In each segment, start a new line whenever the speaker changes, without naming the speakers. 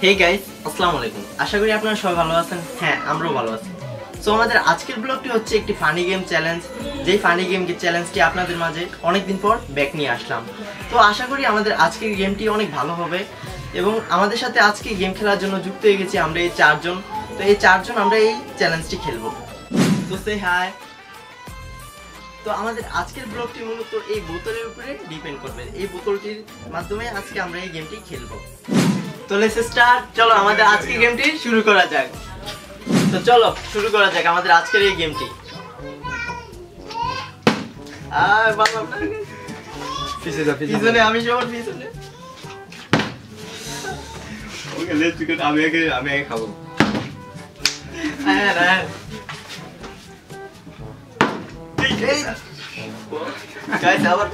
Hey guys, আসসালামু আলাইকুম। আশা করি আপনারা সবাই ভালো আছেন। হ্যাঁ, আমরাও ভালো আছি। সো আমাদের আজকের ব্লগটি হচ্ছে একটি ফানি গেম চ্যালেঞ্জ। যেই ফানি গেম চ্যালেঞ্জটি আপনাদের মাঝে অনেকদিন পর ব্যাক নিয়ে আসলাম। তো আশা করি আমাদের আজকের গেমটি অনেক ভালো হবে এবং আমাদের সাথে আজকে গেম খেলার জন্য যুক্ত হয়ে গেছি আমরা এই চারজন। তো এই চারজন আমরা এই চ্যালেঞ্জটি খেলবো। তো সে হাই। তো আমাদের আজকের ব্লগটি মূলত এই বোতলের উপরে ডিপেন্ড করবে। এই বোতলটির মাধ্যমে আজকে আমরা এই গেমটি খেলবো। তো লেটস স্টার্ট। চলো আমাদের আজকের গেমটি শুরু করা যাক। তো চলো শুরু করা যাক আমাদের আজকের এই গেমটি। আর বাবা পিছনে আমি সবার পিছনে।
ওকে লেটস বিকজ আমি আগে খাবো।
হ্যাঁ হ্যাঁ গাইস আবার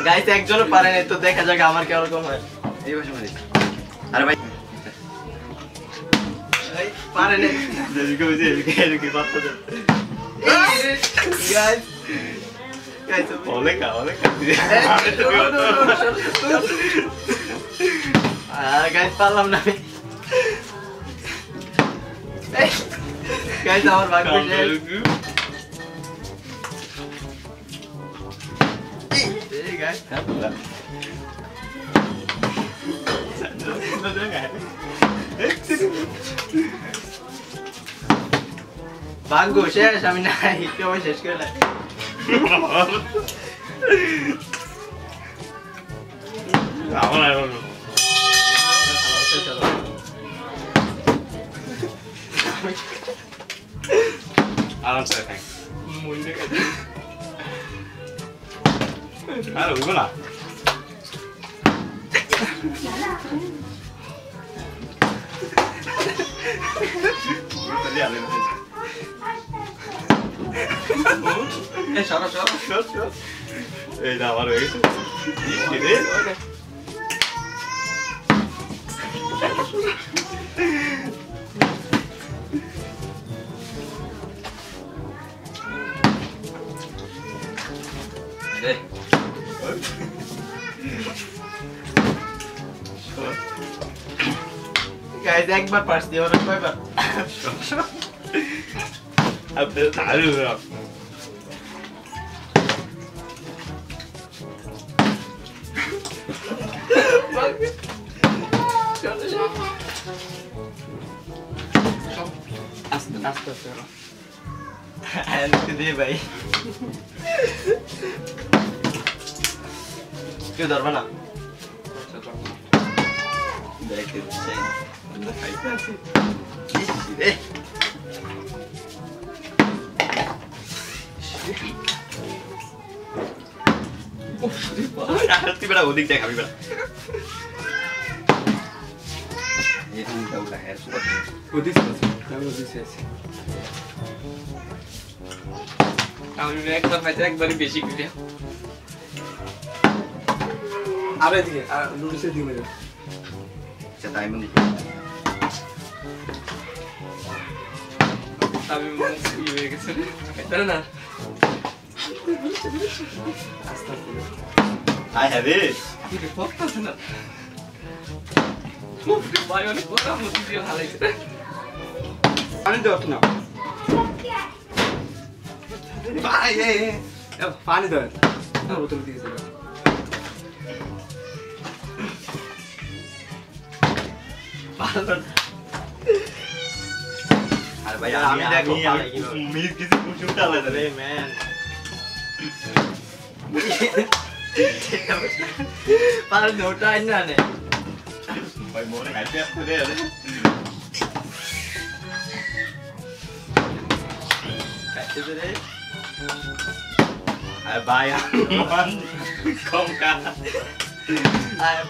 গাইস একজনও পারে না, তো দেখা যাক আমার কিরকম হয়।
এই পাশে মারি। আরে ভাই
পারে না
এদিকে বাচ্চা দে।
গাইস গাইস
অনেক
গাইস পারলাম না গাইস আমার ভাগ্য শেষ। এই গাইস ভাগ্য শেষ, আমি নাই কেউ শেষ করে নাই।
আরামসে খাই। আরে উঠবো না। এই না আমার হয়ে গেছে।
গাইস একবার পারছি, ওর কয়বার?
আপনি তাহলে
আস্তে আস্তে আস্তে দে ভাই, কেউ ধরবে না।
দেখেছে খাইতে আছে। তুই বেড়া ওদিক দেখ, আমি বেড়া
আমি একবার পাইছি, একবারই বেশি করে।
আর এদিকে আর নুডলসের দিকে মেরে
তাই মনে
আমি ই হয়ে গেছে তাই না?
আস্তে আস্তে
আই হ্যাভ ইট।
কি রে পড়তাছ না? খুব ভাই অনেক কথা মতি দিয়ে হালাইছে।
পানি দাও না
ভাই
পানি দাও না, বোতল দিয়ে দাও।
আরে ভাই
আমি দেখো
মিস কিছু কুচুটা আলাদা রে
ম্যান। পার নোটা না নে
ভাই মোরে খাইতে আসতে দে রে।
কাটতে দে রে।
আরে ভাই মান কম কা।
আয়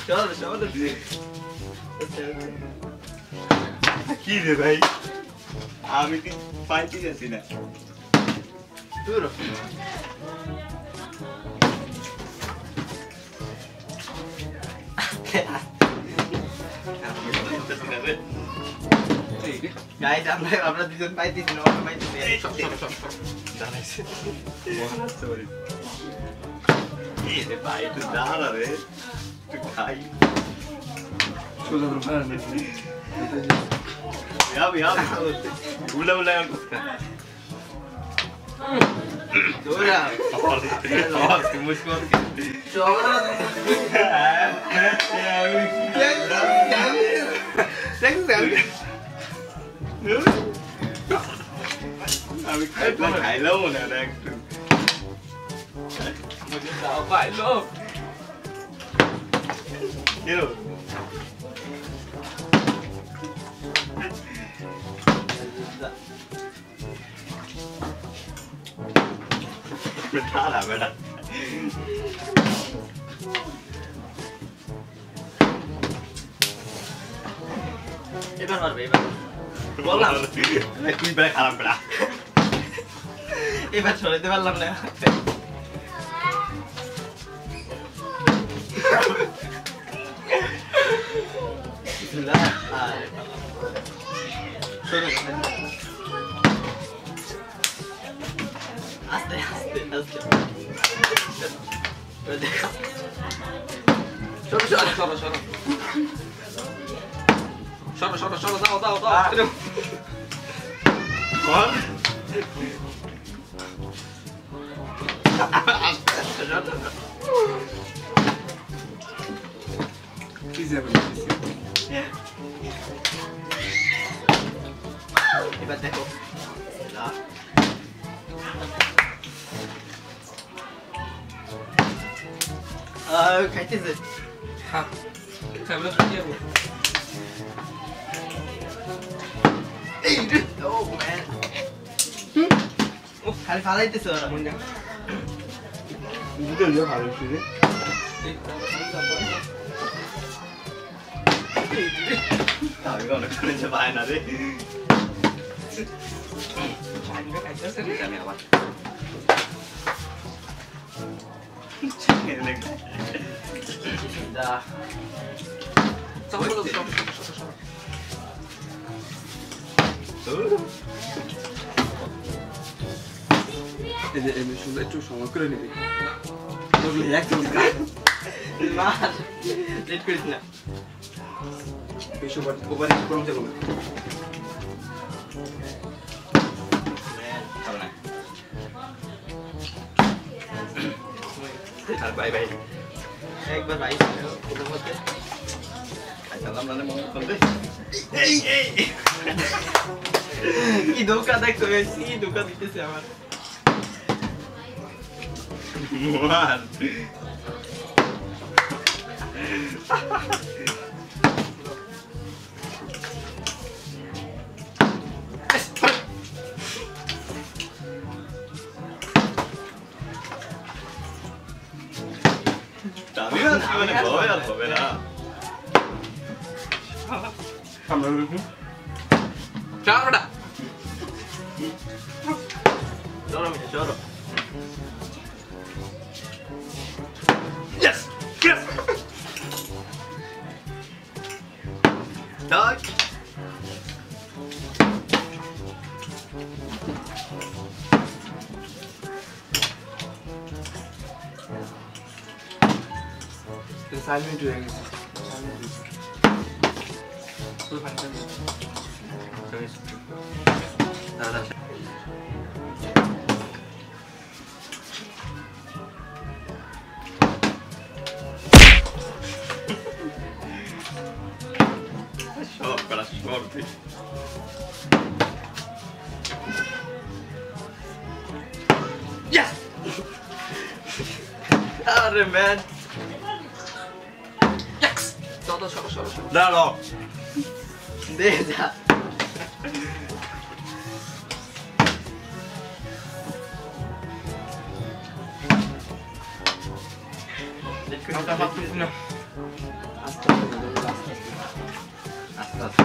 চল চল
কি রে ভাই, আমি কি পাইতে যাচ্ছি না।
দূর আস্তে গাইস আমরা দুজন পাইতেছি না আমরা পাইতেছি
জানাইছে সরি এ ভাই তুই দাঁড়া রে তুই খাই
সোজা ধরো হ্যাঁ
यार उल्ला उल्ला करता
দৌড়া
और मुझको
চওড়া
আমি খাইলাম না একটু
मुझे दाव पाइलो
হিরো বেটা বেটা
এবার মারবে এবার বললাম
তুই বেটা খারাপ বেটা
এবার ছড়াইতে পারলাম না বিসমিল্লাহ আর শুরু আস্তে আস্তে আস্তে দেখো
সরো সরো সরো সরো সরো সরো সরো দাও দাও দাও
কর
কি যাবে
এবার দেখো খাইতেছে
হ্যাঁ খাইবো শুকিয়ে যাবো
ও ম্যান খালি ফালাইতেছে ওরা
দুটো লিও ভালো শুনে
আমি অনেক শুনেছে ভাই না রে
জানি আবার
যা
চলো চলো চলো চলো
এই যে সুন্দর একটু সময় করে নিবি তোগুলো একদম
মার লেট করিস না
বেশি ওভারে কম যাবো না
আর বাই বাই
একবার ভাই ওদের মধ্যে
খাইতাম না মনে করতে
কি ধোকা দেখছো কি ধোকা দিতেছে আমার
মার আমি মানে ভয় আর হবে না
আমরা
চলো বেটা
চলো মিয়া চলো
Yes! Yes! Dog!
সাইলেন্ট হয়ে গেছে ফুল ফাইন
সব করা সরবে
Yes! আরে ম্যান
চলো সরো সরো সরো
দাঁড়াও
দে যা
আমরা ভাবতেছি না
আস্তে আস্তে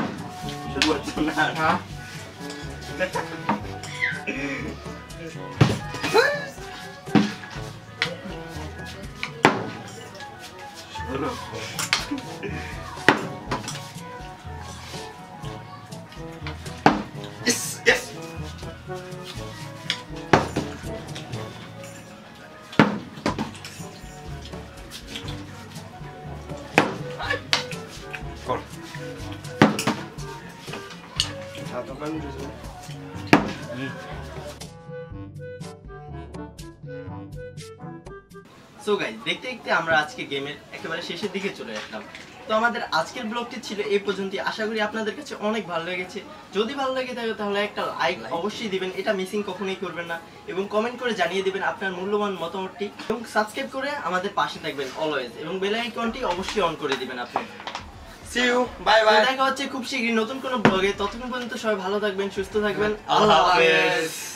শুরু হচ্ছে না
হ্যাঁ
হলো ইস ইস কর
সো গাইস, দেখতে দেখতে আমরা আজকে গেমের একেবারে শেষের দিকে চলে আসলাম। তো আমাদের আজকের ব্লগটি ছিল এই পর্যন্তই। আশা করি আপনাদের কাছে অনেক ভালো লেগেছে। যদি ভালো লেগে থাকে তাহলে একটা লাইক অবশ্যই দিবেন, এটা মিসিং কখনোই করবেন না। এবং কমেন্ট করে জানিয়ে দিবেন আপনার মূল্যবান মতামতটি, এবং সাবস্ক্রাইব করে আমাদের পাশে থাকবেন অলওয়েজ, এবং বেল আইকনটি অবশ্যই অন করে দিবেন আপনি।
সি ইউ, বাই
তো
বাই।
দেখা হচ্ছে খুব শীঘ্রই নতুন কোনো ব্লগে। ততক্ষণ পর্যন্ত সবাই ভালো থাকবেন, সুস্থ থাকবেন।
আল্লাহ
আল্লাহ
হাফেজ।
হাফেজ।